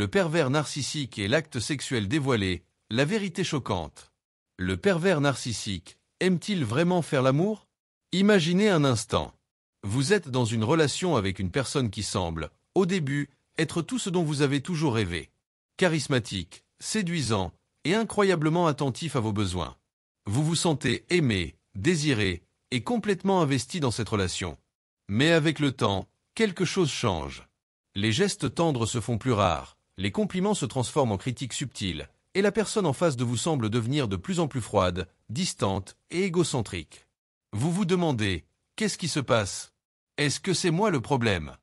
Le pervers narcissique et l'acte sexuel dévoilé, la vérité choquante. Le pervers narcissique aime-t-il vraiment faire l'amour? Imaginez un instant. Vous êtes dans une relation avec une personne qui semble, au début, être tout ce dont vous avez toujours rêvé. Charismatique, séduisant et incroyablement attentif à vos besoins. Vous vous sentez aimé, désiré et complètement investi dans cette relation. Mais avec le temps, quelque chose change. Les gestes tendres se font plus rares, les compliments se transforment en critiques subtiles, et la personne en face de vous semble devenir de plus en plus froide, distante et égocentrique. Vous vous demandez, qu'est-ce qui se passe? Est-ce que c'est moi le problème?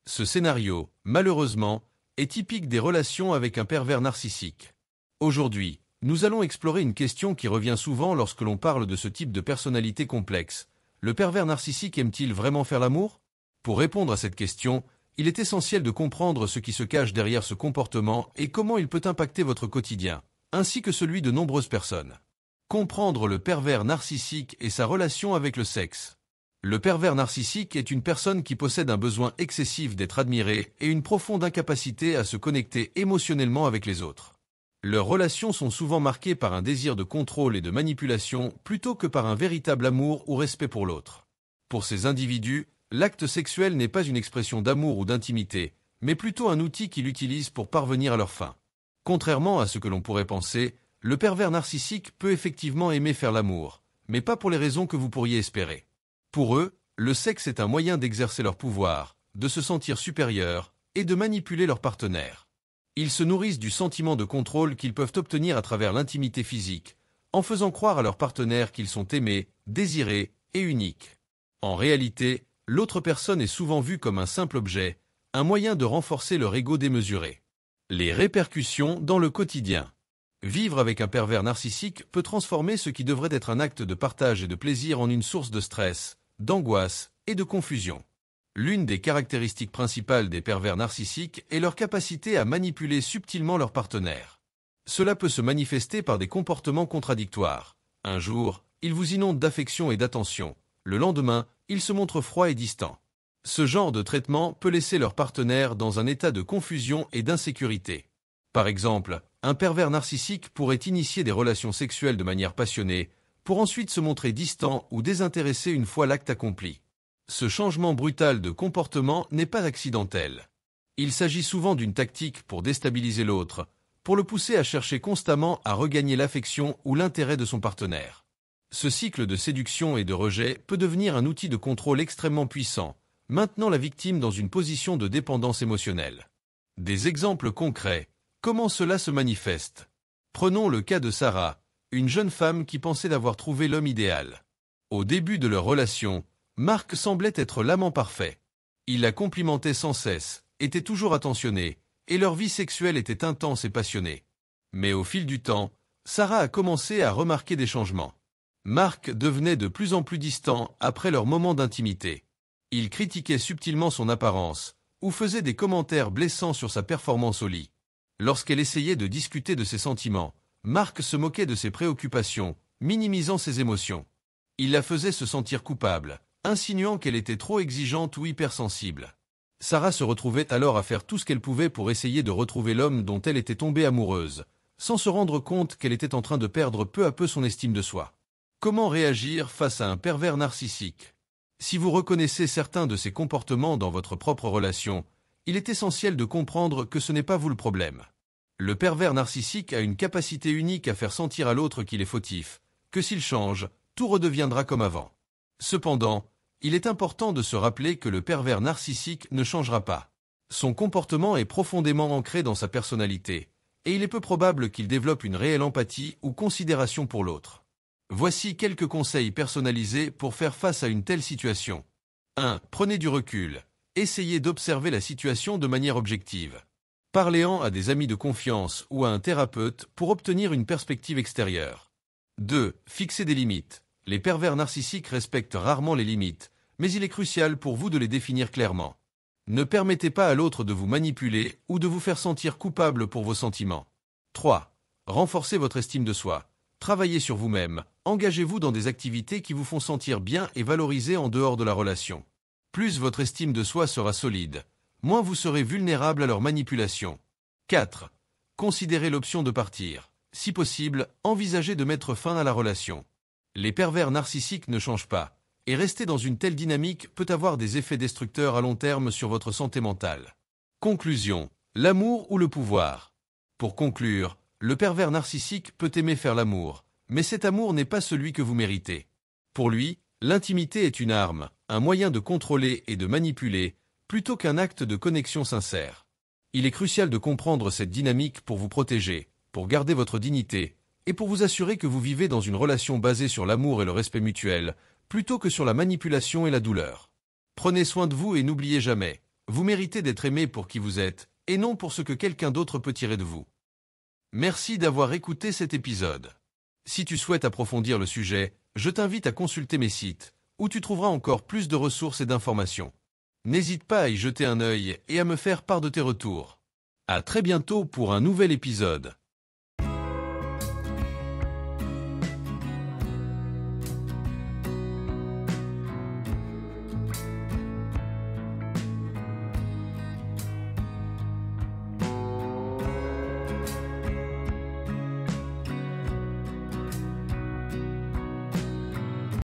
Ce scénario, malheureusement, est typique des relations avec un pervers narcissique. Aujourd'hui, nous allons explorer une question qui revient souvent lorsque l'on parle de ce type de personnalité complexe. Le pervers narcissique aime-t-il vraiment faire l'amour? Pour répondre à cette question, il est essentiel de comprendre ce qui se cache derrière ce comportement et comment il peut impacter votre quotidien, ainsi que celui de nombreuses personnes. Comprendre le pervers narcissique et sa relation avec le sexe. Le pervers narcissique est une personne qui possède un besoin excessif d'être admiré et une profonde incapacité à se connecter émotionnellement avec les autres. Leurs relations sont souvent marquées par un désir de contrôle et de manipulation plutôt que par un véritable amour ou respect pour l'autre. Pour ces individus, l'acte sexuel n'est pas une expression d'amour ou d'intimité, mais plutôt un outil qu'ils utilisent pour parvenir à leurs fins. Contrairement à ce que l'on pourrait penser, le pervers narcissique peut effectivement aimer faire l'amour, mais pas pour les raisons que vous pourriez espérer. Pour eux, le sexe est un moyen d'exercer leur pouvoir, de se sentir supérieur et de manipuler leur partenaire. Ils se nourrissent du sentiment de contrôle qu'ils peuvent obtenir à travers l'intimité physique, en faisant croire à leur partenaire qu'ils sont aimés, désirés et uniques. En réalité, l'autre personne est souvent vue comme un simple objet, un moyen de renforcer leur ego démesuré. Les répercussions dans le quotidien. Vivre avec un pervers narcissique peut transformer ce qui devrait être un acte de partage et de plaisir en une source de stress, d'angoisse et de confusion. L'une des caractéristiques principales des pervers narcissiques est leur capacité à manipuler subtilement leur partenaire. Cela peut se manifester par des comportements contradictoires. Un jour, ils vous inondent d'affection et d'attention. Le lendemain, ils se montrent froids et distants. Ce genre de traitement peut laisser leur partenaire dans un état de confusion et d'insécurité. Par exemple, un pervers narcissique pourrait initier des relations sexuelles de manière passionnée, pour ensuite se montrer distant ou désintéressé une fois l'acte accompli. Ce changement brutal de comportement n'est pas accidentel. Il s'agit souvent d'une tactique pour déstabiliser l'autre, pour le pousser à chercher constamment à regagner l'affection ou l'intérêt de son partenaire. Ce cycle de séduction et de rejet peut devenir un outil de contrôle extrêmement puissant, maintenant la victime dans une position de dépendance émotionnelle. Des exemples concrets. Comment cela se manifeste? Prenons le cas de Sarah, une jeune femme qui pensait avoir trouvé l'homme idéal. Au début de leur relation, Marc semblait être l'amant parfait. Il la complimentait sans cesse, était toujours attentionné, et leur vie sexuelle était intense et passionnée. Mais au fil du temps, Sarah a commencé à remarquer des changements. Marc devenait de plus en plus distant après leur moment d'intimité. Il critiquait subtilement son apparence, ou faisait des commentaires blessants sur sa performance au lit. Lorsqu'elle essayait de discuter de ses sentiments, Marc se moquait de ses préoccupations, minimisant ses émotions. Il la faisait se sentir coupable, insinuant qu'elle était trop exigeante ou hypersensible. Sarah se retrouvait alors à faire tout ce qu'elle pouvait pour essayer de retrouver l'homme dont elle était tombée amoureuse, sans se rendre compte qu'elle était en train de perdre peu à peu son estime de soi. Comment réagir face à un pervers narcissique? Si vous reconnaissez certains de ces comportements dans votre propre relation, il est essentiel de comprendre que ce n'est pas vous le problème. Le pervers narcissique a une capacité unique à faire sentir à l'autre qu'il est fautif, que s'il change, tout redeviendra comme avant. Cependant, il est important de se rappeler que le pervers narcissique ne changera pas. Son comportement est profondément ancré dans sa personnalité, et il est peu probable qu'il développe une réelle empathie ou considération pour l'autre. Voici quelques conseils personnalisés pour faire face à une telle situation. 1. Prenez du recul. Essayez d'observer la situation de manière objective. Parlez-en à des amis de confiance ou à un thérapeute pour obtenir une perspective extérieure. 2. Fixez des limites. Les pervers narcissiques respectent rarement les limites, mais il est crucial pour vous de les définir clairement. Ne permettez pas à l'autre de vous manipuler ou de vous faire sentir coupable pour vos sentiments. 3. Renforcez votre estime de soi. Travaillez sur vous-même, engagez-vous dans des activités qui vous font sentir bien et valorisé en dehors de la relation. Plus votre estime de soi sera solide, moins vous serez vulnérable à leur manipulation. 4. Considérez l'option de partir. Si possible, envisagez de mettre fin à la relation. Les pervers narcissiques ne changent pas, et rester dans une telle dynamique peut avoir des effets destructeurs à long terme sur votre santé mentale. Conclusion. L'amour ou le pouvoir? Pour conclure, le pervers narcissique peut aimer faire l'amour, mais cet amour n'est pas celui que vous méritez. Pour lui, l'intimité est une arme, un moyen de contrôler et de manipuler, plutôt qu'un acte de connexion sincère. Il est crucial de comprendre cette dynamique pour vous protéger, pour garder votre dignité, et pour vous assurer que vous vivez dans une relation basée sur l'amour et le respect mutuel, plutôt que sur la manipulation et la douleur. Prenez soin de vous et n'oubliez jamais, vous méritez d'être aimé pour qui vous êtes, et non pour ce que quelqu'un d'autre peut tirer de vous. Merci d'avoir écouté cet épisode. Si tu souhaites approfondir le sujet, je t'invite à consulter mes sites, où tu trouveras encore plus de ressources et d'informations. N'hésite pas à y jeter un œil et à me faire part de tes retours. À très bientôt pour un nouvel épisode.